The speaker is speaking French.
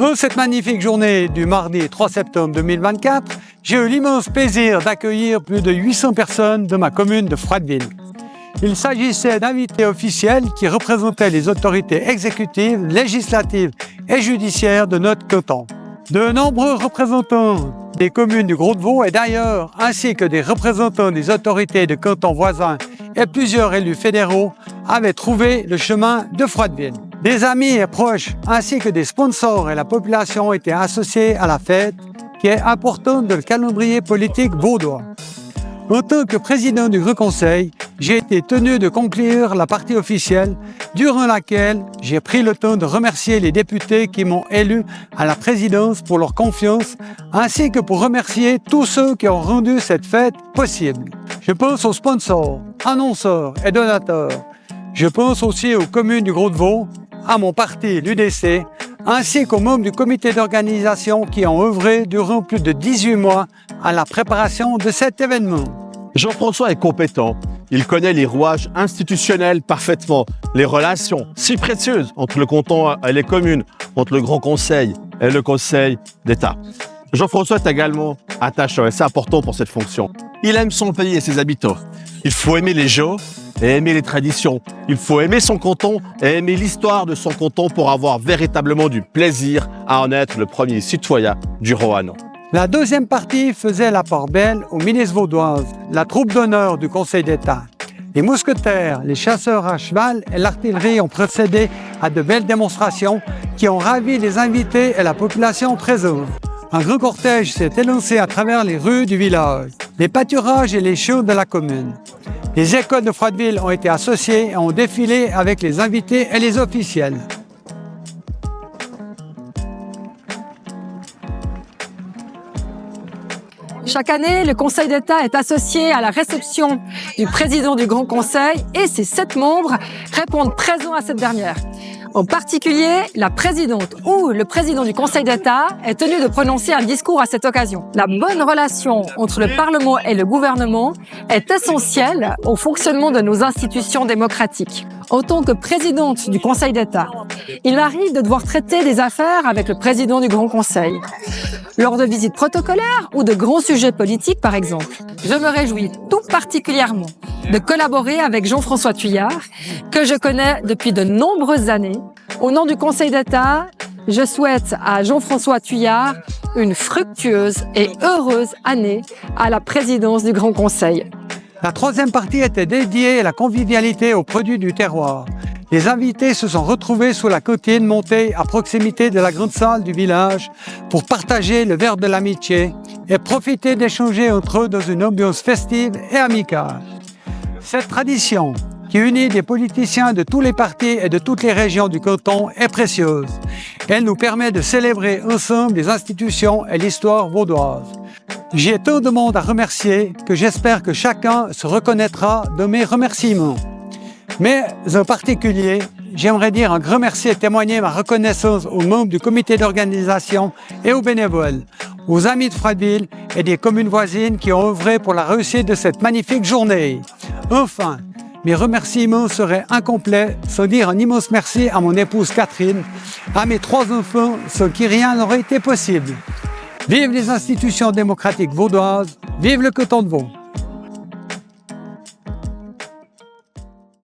En cette magnifique journée du mardi 3 septembre 2024, j'ai eu l'immense plaisir d'accueillir plus de 800 personnes de ma commune de Froideville. Il s'agissait d'invités officiels qui représentaient les autorités exécutives, législatives et judiciaires de notre canton. De nombreux représentants des communes du Gros-de-Vaud et d'ailleurs, ainsi que des représentants des autorités de cantons voisins et plusieurs élus fédéraux avaient trouvé le chemin de Froideville. Des amis et proches, ainsi que des sponsors et la population étaient associés à la fête, qui est importante dans le calendrier politique vaudois. En tant que président du Grand Conseil, j'ai été tenu de conclure la partie officielle, durant laquelle j'ai pris le temps de remercier les députés qui m'ont élu à la présidence pour leur confiance, ainsi que pour remercier tous ceux qui ont rendu cette fête possible. Je pense aux sponsors, annonceurs et donateurs. Je pense aussi aux communes du Gros-de-Vaud, à mon parti, l'UDC, ainsi qu'aux membres du comité d'organisation qui ont œuvré durant plus de 18 mois à la préparation de cet événement. Jean-François est compétent. Il connaît les rouages institutionnels parfaitement, les relations si précieuses entre le canton et les communes, entre le Grand Conseil et le Conseil d'État. Jean-François est également attachant et c'est important pour cette fonction. Il aime son pays et ses habitants. Il faut aimer les gens et aimer les traditions. Il faut aimer son canton et aimer l'histoire de son canton pour avoir véritablement du plaisir à en être le premier citoyen du Rohannan. La deuxième partie faisait la part belle aux milices vaudoises, la troupe d'honneur du Conseil d'État. Les mousquetaires, les chasseurs à cheval et l'artillerie ont procédé à de belles démonstrations qui ont ravi les invités et la population présente. Un grand cortège s'est élancé à travers les rues du village, les pâturages et les champs de la commune. Les écoles de Froideville ont été associées et ont défilé avec les invités et les officiels. Chaque année, le Conseil d'État est associé à la réception du président du Grand Conseil et ses 7 membres répondent présents à cette dernière. En particulier, la présidente ou le président du Conseil d'État est tenu de prononcer un discours à cette occasion. La bonne relation entre le Parlement et le gouvernement est essentielle au fonctionnement de nos institutions démocratiques. En tant que présidente du Conseil d'État, il m'arrive de devoir traiter des affaires avec le président du Grand Conseil. Lors de visites protocolaires ou de grands sujets politiques, par exemple. Je me réjouis tout particulièrement de collaborer avec Jean-François Thuillard, que je connais depuis de nombreuses années. Au nom du Conseil d'État, je souhaite à Jean-François Thuillard une fructueuse et heureuse année à la présidence du Grand Conseil. La troisième partie était dédiée à la convivialité aux produits du terroir. Les invités se sont retrouvés sous la cantine montée à proximité de la grande salle du village pour partager le verre de l'amitié et profiter d'échanger entre eux dans une ambiance festive et amicale. Cette tradition, qui unit des politiciens de tous les partis et de toutes les régions du canton, est précieuse. Elle nous permet de célébrer ensemble les institutions et l'histoire vaudoise. J'ai tant de monde à remercier que j'espère que chacun se reconnaîtra de mes remerciements. Mais en particulier, j'aimerais dire un grand merci et témoigner ma reconnaissance aux membres du comité d'organisation et aux bénévoles, aux amis de Froideville et des communes voisines qui ont œuvré pour la réussite de cette magnifique journée. Enfin, mes remerciements seraient incomplets sans dire un immense merci à mon épouse Catherine, à mes 3 enfants sans qui rien n'aurait été possible. Vive les institutions démocratiques vaudoises, vive le canton de Vaud!